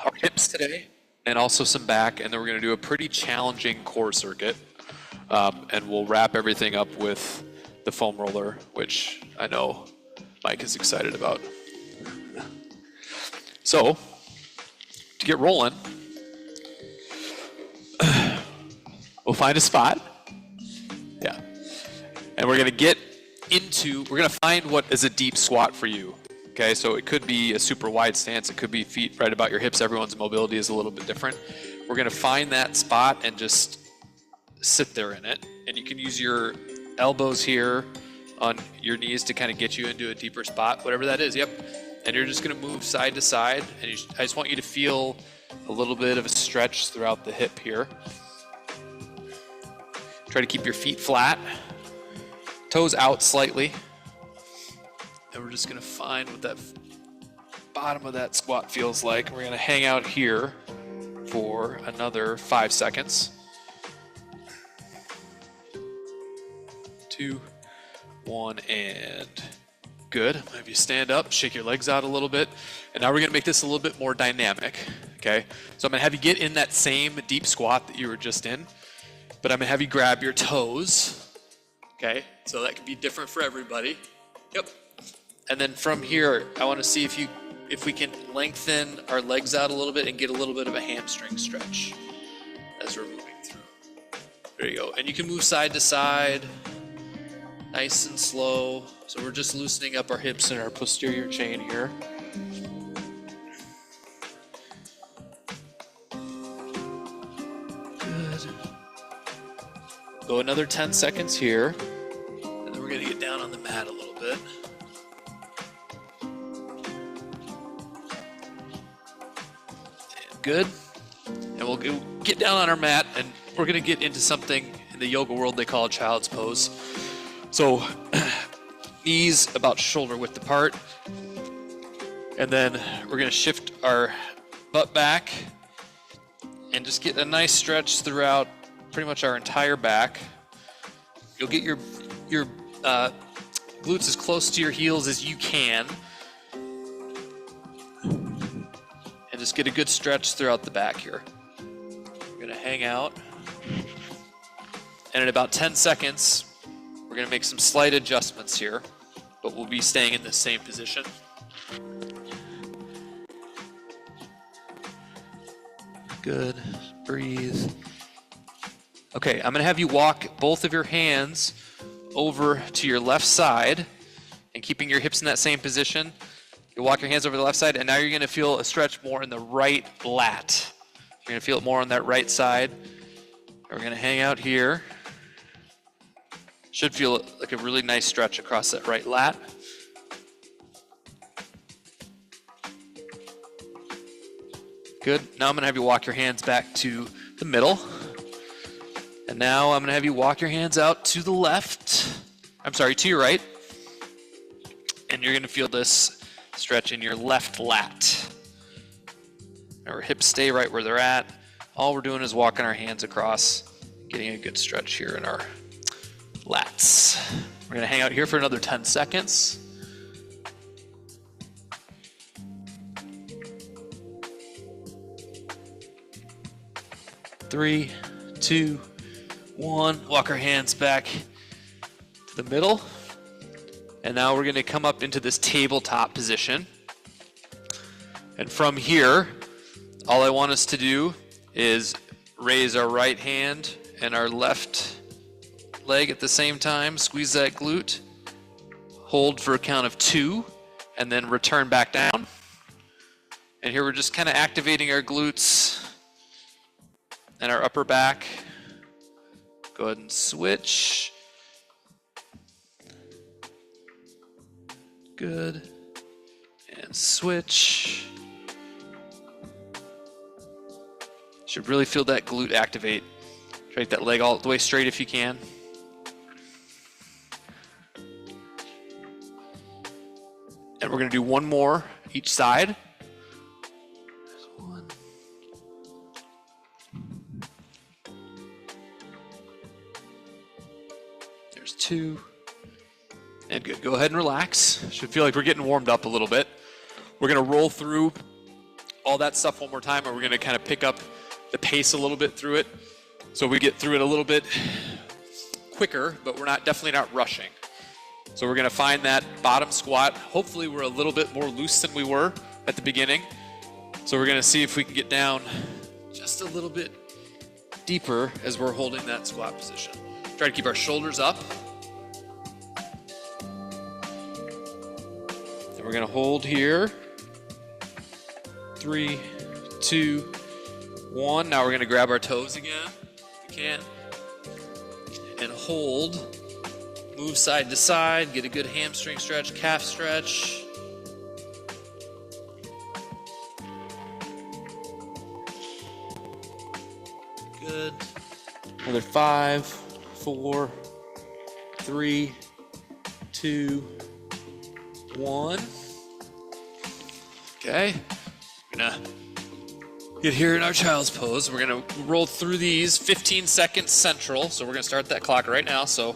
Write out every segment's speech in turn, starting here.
our hips today and also some back, and then we're going to do a pretty challenging core circuit. And we'll wrap everything up with the foam roller, which I know Mike is excited about. So, to get rolling, we'll find a spot. Yeah. And we're going to find what is a deep squat for you. Okay, so it could be a super wide stance. It could be feet right about your hips. Everyone's mobility is a little bit different. We're going to find that spot and just sit there in it. And you can use your elbows here on your knees to kind of get you into a deeper spot, whatever that is. Yep. And you're just going to move side to side. And I just want you to feel a little bit of a stretch throughout the hip here. Try to keep your feet flat, toes out slightly. And we're just going to find what that bottom of that squat feels like. We're going to hang out here for another 5 seconds. 2, 1, and good. I'm gonna have you stand up, shake your legs out a little bit, and now we're gonna make this a little bit more dynamic, okay? So I'm gonna have you get in that same deep squat that you were just in, but I'm gonna have you grab your toes, okay? So that can be different for everybody. Yep. And then from here, I wanna see if we can lengthen our legs out a little bit and get a little bit of a hamstring stretch as we're moving through. There you go. And you can move side to side, nice and slow. So we're just loosening up our hips and our posterior chain here. Good. Go another 10 seconds here. And then we're going to get down on the mat a little bit. And good. And we'll get down on our mat, and we're going to get into something in the yoga world they call a child's pose. So, knees about shoulder width apart, and then we're going to shift our butt back and just get a nice stretch throughout pretty much our entire back. You'll get your glutes as close to your heels as you can, and just get a good stretch throughout the back here. We're going to hang out, and in about 10 seconds, we're going to make some slight adjustments here, but we'll be staying in the same position. Good. Breathe. Okay, I'm going to have you walk both of your hands over to your left side and keeping your hips in that same position. You walk your hands over the left side, and now you're going to feel a stretch more in the right lat. You're going to feel it more on that right side. We're going to hang out here. Should feel like a really nice stretch across that right lat. Good. Now I'm going to have you walk your hands back to the middle. And now I'm going to have you walk your hands out to the left. I'm sorry, to your right. And you're going to feel this stretch in your left lat. Our hips stay right where they're at. All we're doing is walking our hands across, getting a good stretch here in our lats. We're going to hang out here for another 10 seconds. Three, two, one. Walk our hands back to the middle. And now we're going to come up into this tabletop position. And from here, all I want us to do is raise our right hand and our left leg at the same time, squeeze that glute, hold for a count of 2, and then return back down. And here we're just kind of activating our glutes and our upper back. Go ahead and switch. Good. And switch. Should really feel that glute activate. Try to get that leg all the way straight if you can. And we're going to do one more each side. There's one. There's 2. And good. Go ahead and relax. Should feel like we're getting warmed up a little bit. We're going to roll through all that stuff one more time, and we're gonna kind of pick up the pace a little bit through it. So we get through it a little bit quicker, but we're definitely not rushing. So we're gonna find that bottom squat. Hopefully we're a little bit more loose than we were at the beginning. So we're gonna see if we can get down just a little bit deeper as we're holding that squat position. Try to keep our shoulders up. And we're gonna hold here. 3, 2, 1. Now we're gonna grab our toes again, if we can, and hold. Move side to side, get a good hamstring stretch, calf stretch. Good. Another 5, 4, 3, 2, 1. Okay. We're gonna get here in our child's pose. We're gonna roll through these 15 seconds central. So we're gonna start that clock right now. So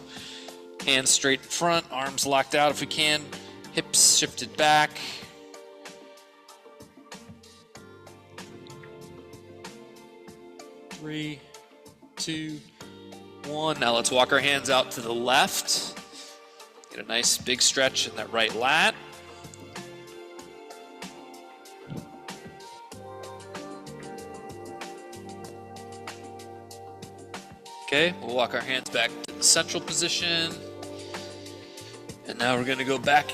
hands straight in front, arms locked out if we can, hips shifted back. Three, 2, 1. Now let's walk our hands out to the left. Get a nice big stretch in that right lat. Okay, we'll walk our hands back to the central position. And now we're gonna go back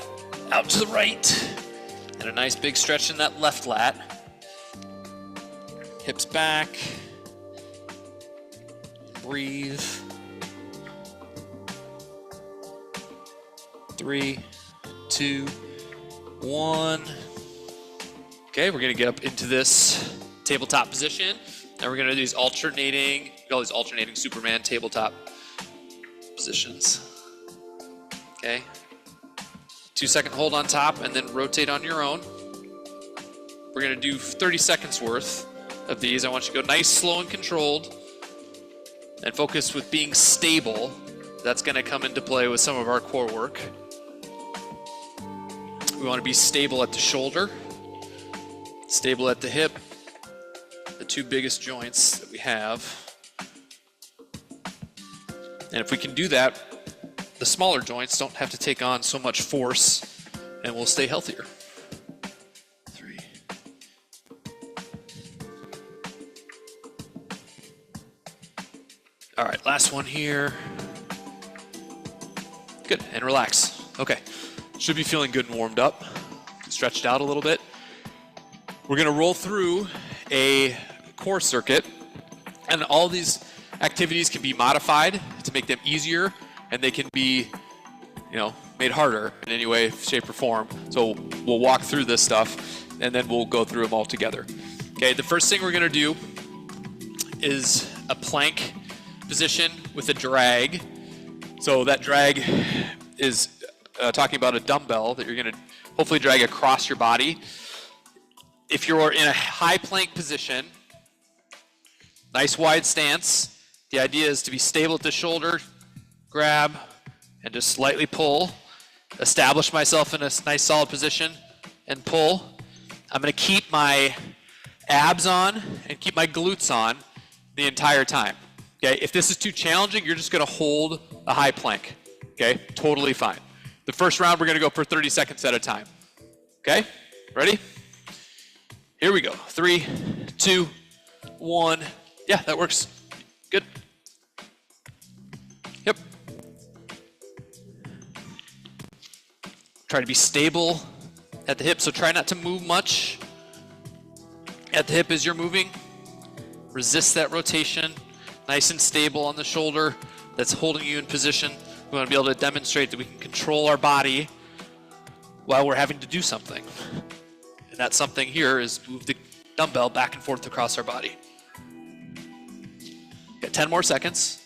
out to the right. And a nice big stretch in that left lat. Hips back. Breathe. 3, 2, 1. Okay, we're gonna get up into this tabletop position. And we're gonna do these alternating, all these alternating Superman tabletop positions. Okay. 2-second hold on top and then rotate on your own. We're gonna do 30 seconds worth of these. I want you to go nice, slow, and controlled. And focus with being stable. That's gonna come into play with some of our core work. We wanna be stable at the shoulder, stable at the hip, the two biggest joints that we have. And if we can do that, the smaller joints don't have to take on so much force and we'll stay healthier. 3. All right, last one here. Good, and relax. Okay, should be feeling good and warmed up. Stretched out a little bit. We're gonna roll through a core circuit, and all these activities can be modified to make them easier, and they can be, made harder in any way, shape, or form. So we'll walk through this stuff, and then we'll go through them all together. Okay, the first thing we're gonna do is a plank position with a drag. So that drag is talking about a dumbbell that you're gonna hopefully drag across your body. If you're in a high plank position, nice wide stance, the idea is to be stable at the shoulder, grab, and just slightly pull. Establish myself in a nice solid position and pull. I'm gonna keep my abs on and keep my glutes on the entire time. Okay, if this is too challenging, you're just gonna hold a high plank. Okay, totally fine. The first round, we're gonna go for 30 seconds at a time. Okay, ready? Here we go. 3, 2, 1. Yeah, that works. Good. Yep. Try to be stable at the hip, so try not to move much at the hip as you're moving. Resist that rotation. Nice and stable on the shoulder. That's holding you in position. We want to be able to demonstrate that we can control our body while we're having to do something. And that something here is move the dumbbell back and forth across our body. Got 10 more seconds.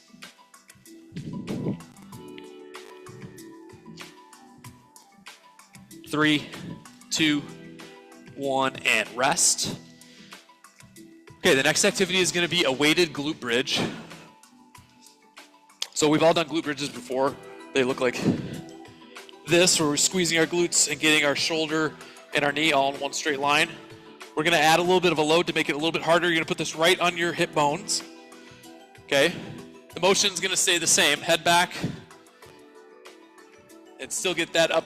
3, 2, 1, and rest. Okay, the next activity is going to be a weighted glute bridge. So we've all done glute bridges before. They look like this, where we're squeezing our glutes and getting our shoulder and our knee all in one straight line. We're gonna add a little bit of a load to make it a little bit harder. You're gonna put this right on your hip bones, okay? The motion's gonna stay the same, head back, and still get that up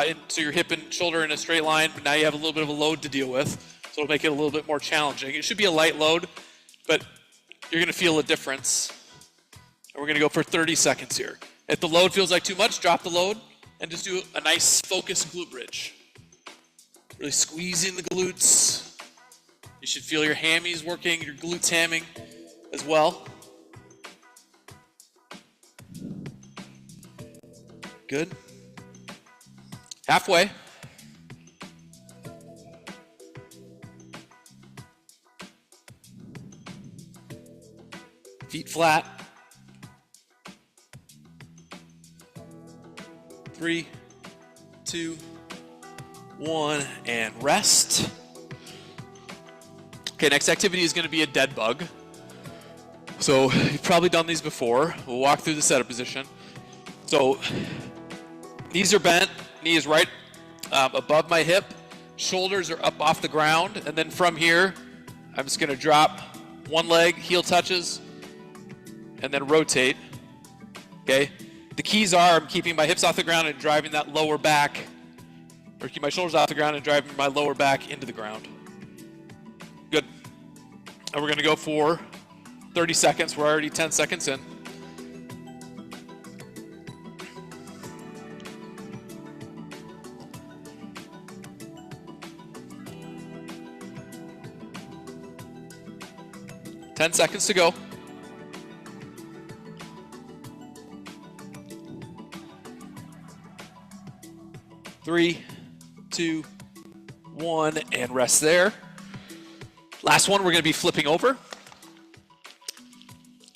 into your hip and shoulder in a straight line, but now you have a little bit of a load to deal with, so it'll make it a little bit more challenging. It should be a light load, but you're gonna feel a difference. And we're gonna go for 30 seconds here. If the load feels like too much, drop the load and just do a nice focused glute bridge. Really squeezing the glutes. You should feel your hammies working, your glutes hamming as well. Good. Halfway. Feet flat. 3, 2, 1, and rest. Okay, next activity is going to be a dead bug. So you've probably done these before. We'll walk through the setup position. So knees are bent, knee is right above my hip, shoulders are up off the ground, and then from here, I'm just going to drop one leg, heel touches, and then rotate. Okay. The keys are I'm keeping my hips off the ground and driving that lower back, or keep my shoulders off the ground and driving my lower back into the ground. Good. And we're going to go for 30 seconds. We're already 10 seconds in. Ten seconds to go. 3, 2, 1, and rest there. Last one, we're going to be flipping over.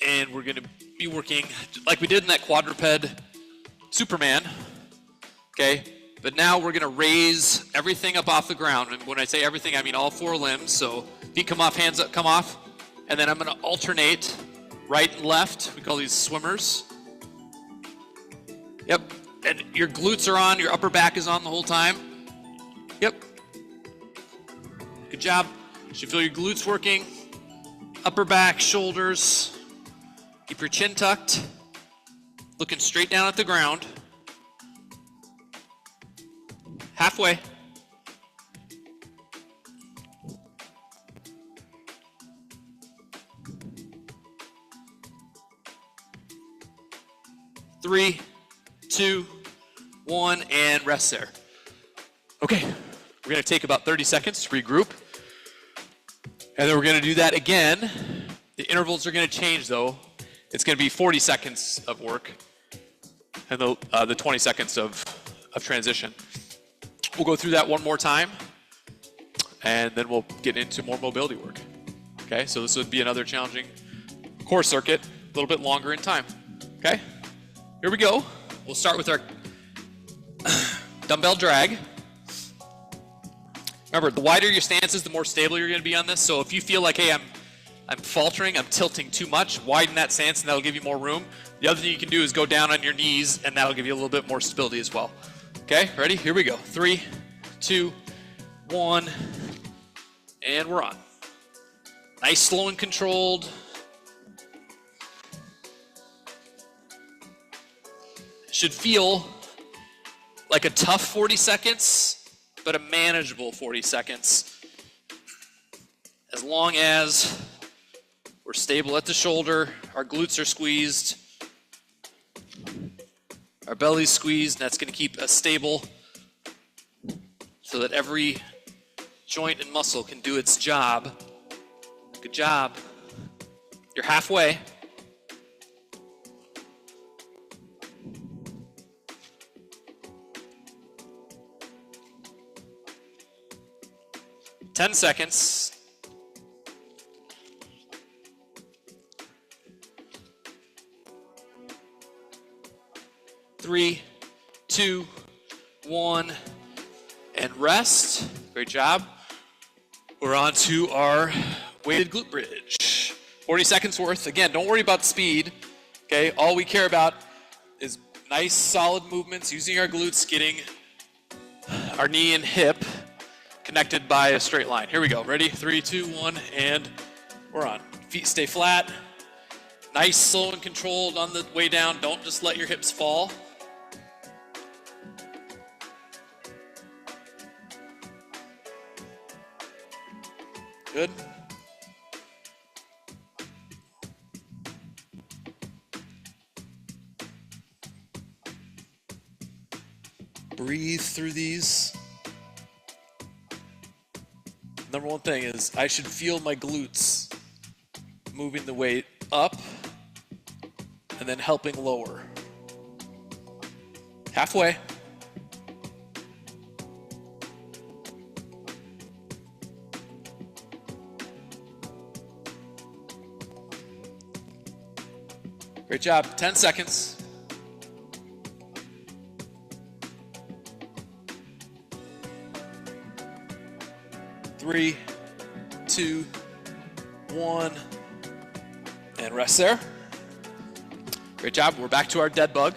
And we're going to be working like we did in that quadruped Superman. Okay, but now we're going to raise everything up off the ground. And when I say everything, I mean all 4 limbs. So feet come off, hands up, come off. And then I'm going to alternate right and left. We call these swimmers. Yep. And your glutes are on, your upper back is on the whole time. Yep. Good job. You should feel your glutes working. Upper back, shoulders. Keep your chin tucked. Looking straight down at the ground. Halfway. Three, 2, 1, and rest there. Okay, we're going to take about 30 seconds to regroup. And then we're going to do that again. The intervals are going to change though. It's going to be 40 seconds of work and the 20 seconds of transition. We'll go through that one more time and then we'll get into more mobility work. Okay, so this would be another challenging core circuit, a little bit longer in time. Okay, here we go. We'll start with our dumbbell drag. Remember, the wider your stance is, the more stable you're going to be on this. So if you feel like, hey, I'm faltering, I'm tilting too much, widen that stance and that'll give you more room. The other thing you can do is go down on your knees and that'll give you a little bit more stability as well. Okay, ready? Here we go. 3, 2, 1, and we're on. Nice, slow, and controlled. Should feel like a tough 40 seconds, but a manageable 40 seconds. As long as we're stable at the shoulder, our glutes are squeezed, our belly's squeezed, and that's going to keep us stable so that every joint and muscle can do its job. Good job. You're halfway. Ten seconds. 3, 2, 1, and rest. Great job. We're on to our weighted glute bridge. 40 seconds worth. Again, don't worry about speed. Okay, all we care about is nice solid movements using our glutes, getting our knee and hip connected by a straight line. Here we go. Ready? 3, 2, 1, and we're on. Feet stay flat. Nice, slow, and controlled on the way down. Don't just let your hips fall. Good. Breathe through these. Number one thing is I should feel my glutes moving the weight up and then helping lower. Halfway. Great job. 10 seconds. Three, 2, 1, and rest there. Great job. We're back to our dead bug.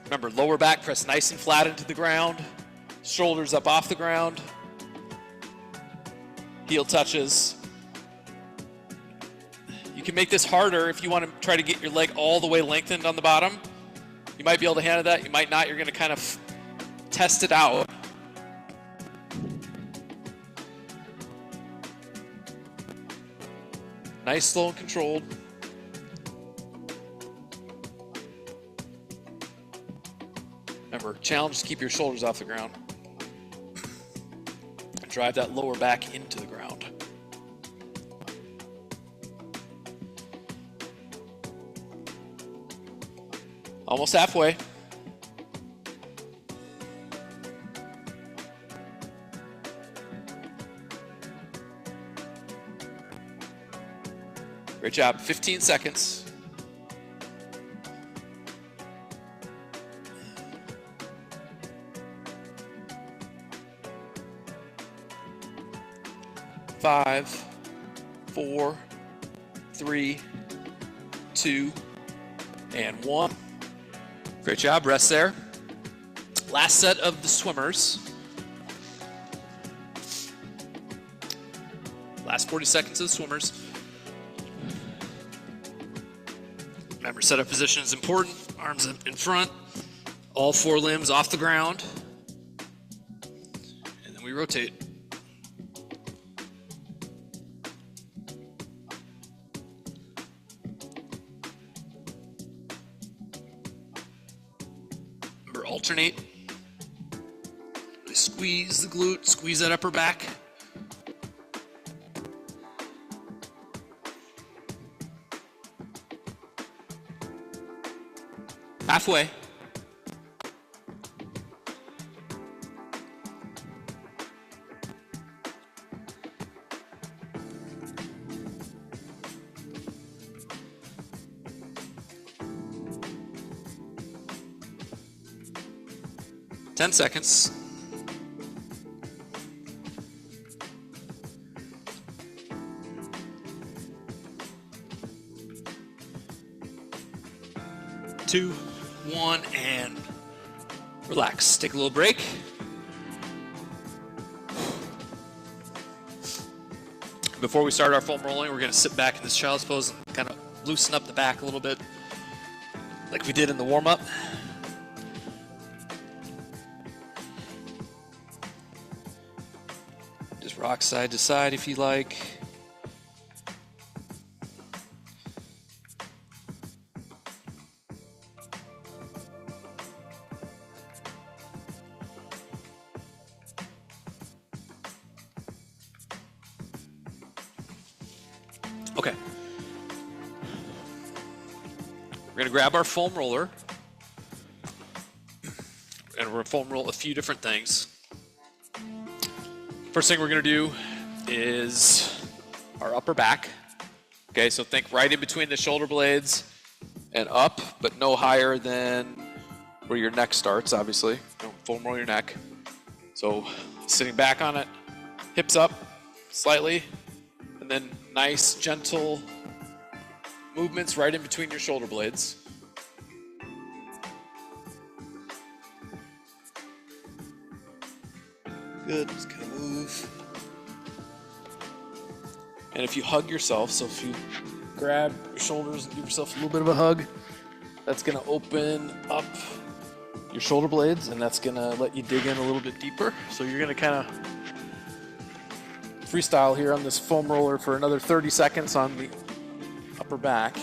Remember, lower back press nice and flat into the ground. Shoulders up off the ground. Heel touches. You can make this harder if you want to try to get your leg all the way lengthened on the bottom. You might be able to handle that. You might not. You're going to kind of test it out. Nice, slow, and controlled. Remember, challenge is keep your shoulders off the ground. And drive that lower back into the ground. Almost halfway. Great job. 15 seconds. Five, 4, 3, 2, and 1. Great job. Rest there. Last set of the swimmers. Last 40 seconds of the swimmers. Remember, setup position is important. Arms up in front. All 4 limbs off the ground. And then we rotate. Remember, alternate. Really squeeze the glute, squeeze that upper back. Halfway. Ten seconds. Two, 1, and relax. Take a little break. Before we start our foam rolling, we're going to sit back in this child's pose and kind of loosen up the back a little bit, like we did in the warm-up. Just rock side to side if you like. Okay. We're going to grab our foam roller, and we're going to foam roll a few different things. First thing we're going to do is our upper back. Okay, so think right in between the shoulder blades and up, but no higher than where your neck starts, obviously. Don't foam roll your neck. So sitting back on it, hips up slightly, and then nice, gentle movements right in between your shoulder blades. Good, just kind of move. And if you hug yourself, so if you grab your shoulders and give yourself a little bit of a hug, that's gonna open up your shoulder blades, and that's gonna let you dig in a little bit deeper. So you're gonna kind of freestyle here on this foam roller for another 30 seconds on the upper back.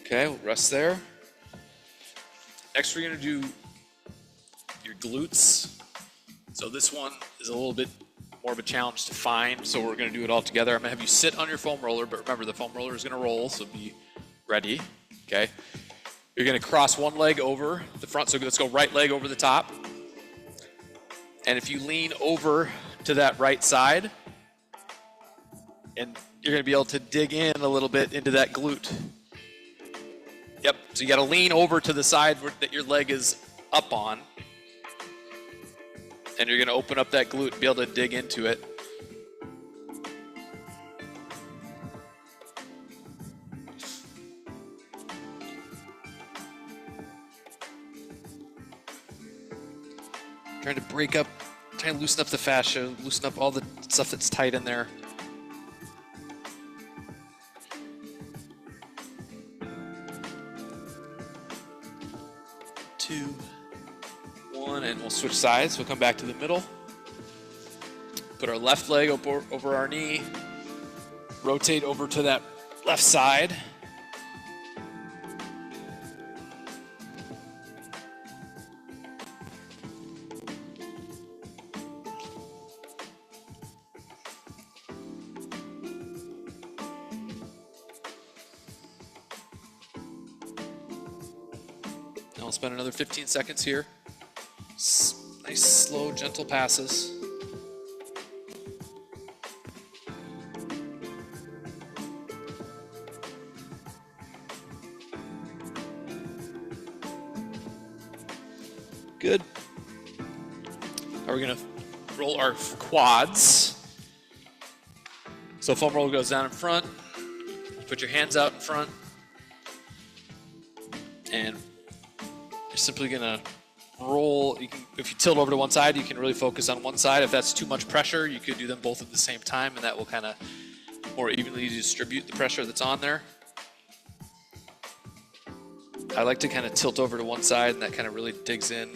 Okay, we'll rest there. Next, we're gonna do your glutes. So this one is a little bit more of a challenge to find, so we're gonna do it all together. I'm gonna have you sit on your foam roller, but remember the foam roller is gonna roll, so be ready, okay? You're gonna cross one leg over the front, so let's go right leg over the top. And if you lean over to that right side, and you're gonna be able to dig in a little bit into that glute. Yep, so you gotta lean over to the side that your leg is up on. And you're gonna open up that glute and be able to dig into it. Trying to break up, trying to loosen up the fascia, loosen up all the stuff that's tight in there. Two, one, and we'll switch sides. We'll come back to the middle. Put our left leg over our knee. Rotate over to that left side. Now we'll spend another 15 seconds here. Nice, slow, gentle passes. Good. Now we're gonna roll our quads. So foam roller goes down in front. Put your hands out in front. And you're simply gonna roll. You can, if you tilt over to one side, you can really focus on one side. If that's too much pressure, you could do them both at the same time, and that will kind of more evenly distribute the pressure that's on there. I like to kind of tilt over to one side, and that kind of really digs in.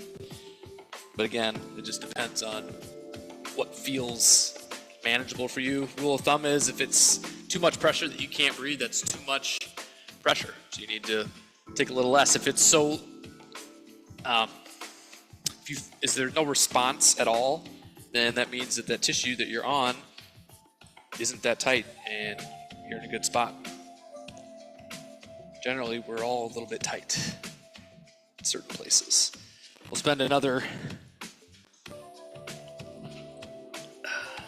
But again, it just depends on what feels manageable for you. Rule of thumb is if it's too much pressure that you can't breathe, that's too much pressure. So you need to take a little less. If it's so, is there no response at all, then that means that that tissue that you're on isn't that tight and you're in a good spot. Generally, we're all a little bit tight in certain places. We'll spend another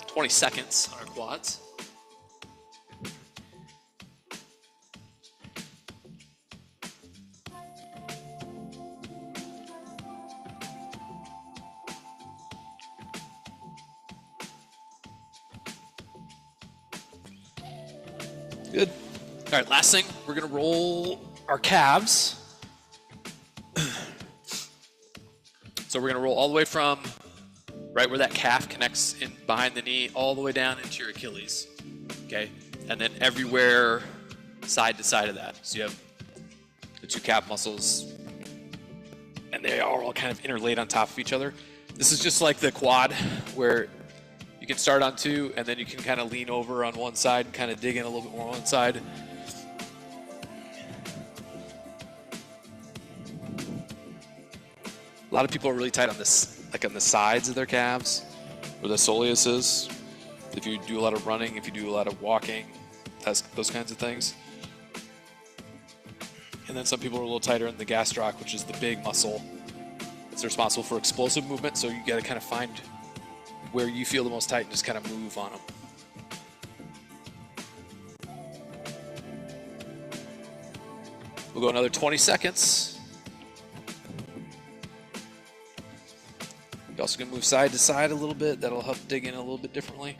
20 seconds on our quads. Good. All right, last thing, we're gonna roll our calves. So we're gonna roll all the way from right where that calf connects in behind the knee, all the way down into your Achilles, okay? And then everywhere side to side of that. So you have the two calf muscles, and they are all kind of interlaid on top of each other. This is just like the quad, where you can start on two, and then you can kind of lean over on one side and kind of dig in a little bit more on one side. A lot of people are really tight on this, like on the sides of their calves, where the soleus is. If you do a lot of running, if you do a lot of walking, those kinds of things. And then some people are a little tighter in the gastroc, which is the big muscle. It's responsible for explosive movement, so you got to kind of find where you feel the most tight and just kind of move on them. We'll go another 20 seconds. You're also going to move side to side a little bit. That'll help dig in a little bit differently.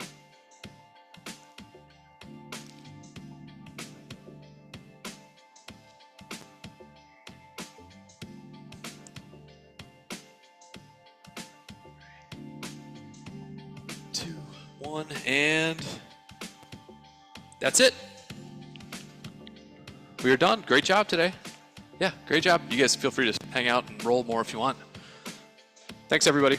Two, one, and that's it. We are done. Great job today. Yeah, great job. You guys feel free to hang out and roll more if you want. Thanks, everybody.